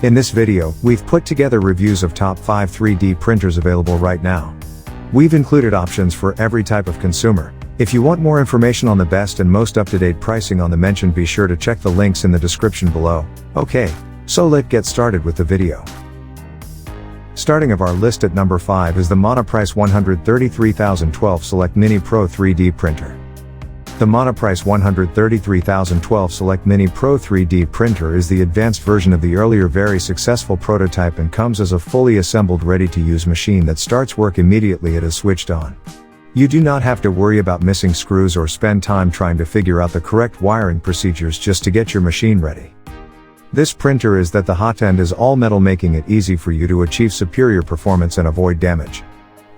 In this video, we've put together reviews of top 5 3D printers available right now. We've included options for every type of consumer. If you want more information on the best and most up-to-date pricing on the mentioned, be sure to check the links in the description below. Okay, so let's get started with the video. Starting of our list at number 5 is the Monoprice 133012 Select Mini Pro 3D printer. The Monoprice 133012 Select Mini Pro 3D printer is the advanced version of the earlier very successful prototype and comes as a fully assembled ready-to-use machine that starts work immediately it is switched on. You do not have to worry about missing screws or spend time trying to figure out the correct wiring procedures just to get your machine ready. This printer is that the hot end is all metal, making it easy for you to achieve superior performance and avoid damage.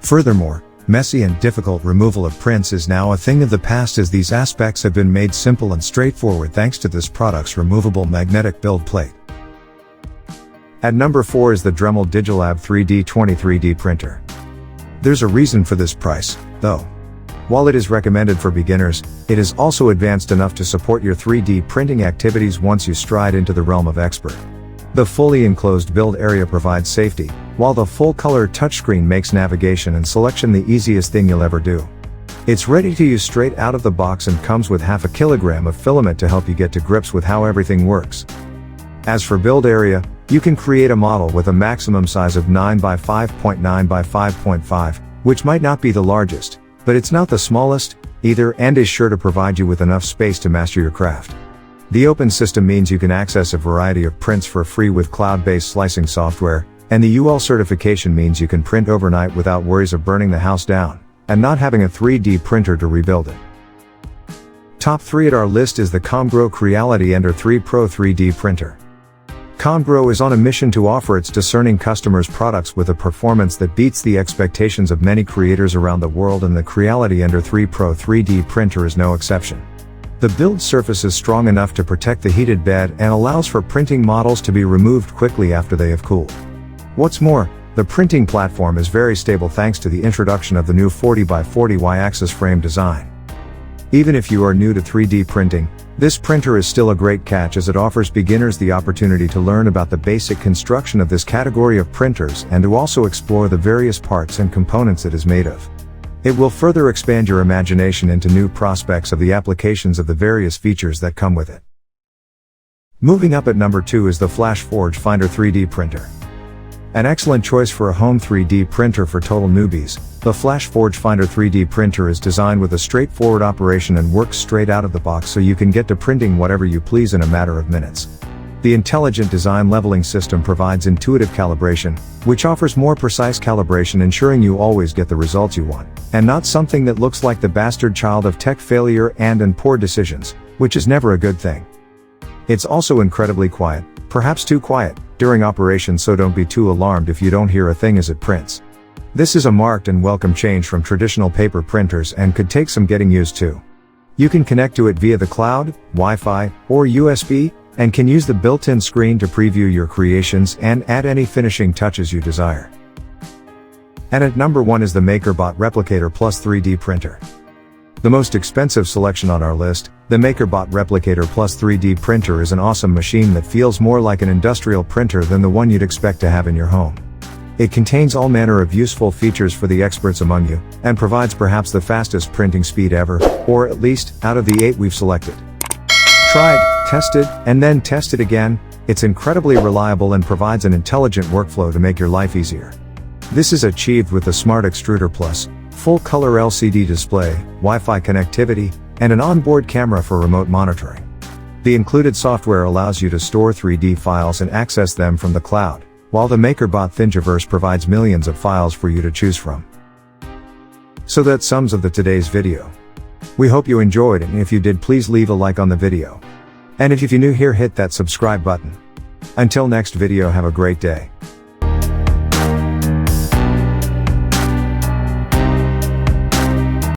Furthermore, messy and difficult removal of prints is now a thing of the past, as these aspects have been made simple and straightforward thanks to this product's removable magnetic build plate. At number 4 is the Dremel Digilab 3D printer. There's a reason for this price, though. While it is recommended for beginners, it is also advanced enough to support your 3D printing activities once you stride into the realm of expert. The fully enclosed build area provides safety, while the full-color touchscreen makes navigation and selection the easiest thing you'll ever do. It's ready to use straight out of the box and comes with half a kilogram of filament to help you get to grips with how everything works. As for build area, you can create a model with a maximum size of 9 by 5.9 by 5.5, which might not be the largest, but it's not the smallest either, and is sure to provide you with enough space to master your craft. The open system means you can access a variety of prints for free with cloud-based slicing software, and the UL certification means you can print overnight without worries of burning the house down, and not having a 3D printer to rebuild it. Top 3 at our list is the Comgrow Creality Ender 3 Pro 3D printer. Comgrow is on a mission to offer its discerning customers products with a performance that beats the expectations of many creators around the world, and the Creality Ender 3 Pro 3D printer is no exception. The build surface is strong enough to protect the heated bed and allows for printing models to be removed quickly after they have cooled. What's more, the printing platform is very stable thanks to the introduction of the new 40 by 40 Y-axis frame design. Even if you are new to 3D printing, this printer is still a great catch, as it offers beginners the opportunity to learn about the basic construction of this category of printers and to also explore the various parts and components it is made of. It will further expand your imagination into new prospects of the applications of the various features that come with it. Moving up at number 2 is the FlashForge Finder 3D printer. An excellent choice for a home 3D printer for total newbies, the FlashForge Finder 3D printer is designed with a straightforward operation and works straight out of the box, so you can get to printing whatever you please in a matter of minutes. The intelligent design leveling system provides intuitive calibration, which offers more precise calibration, ensuring you always get the results you want, and not something that looks like the bastard child of tech failure and poor decisions, which is never a good thing. It's also incredibly quiet, perhaps too quiet, during operation, so don't be too alarmed if you don't hear a thing as it prints. This is a marked and welcome change from traditional paper printers and could take some getting used to. You can connect to it via the cloud, Wi-Fi, or USB, and can use the built-in screen to preview your creations and add any finishing touches you desire. And at number 1 is the MakerBot Replicator Plus 3D printer. The most expensive selection on our list, the MakerBot Replicator Plus 3D printer is an awesome machine that feels more like an industrial printer than the one you'd expect to have in your home. It contains all manner of useful features for the experts among you, and provides perhaps the fastest printing speed ever, or at least, out of the 8 we've selected. Tried, tested, and then tested again, it's incredibly reliable and provides an intelligent workflow to make your life easier. This is achieved with the Smart Extruder Plus, full-color LCD display, Wi-Fi connectivity, and an onboard camera for remote monitoring. The included software allows you to store 3D files and access them from the cloud, while the MakerBot Thingiverse provides millions of files for you to choose from. So that sums up today's video. We hope you enjoyed, and if you did, please leave a like on the video. And if you're new here, hit that subscribe button. Until next video, have a great day.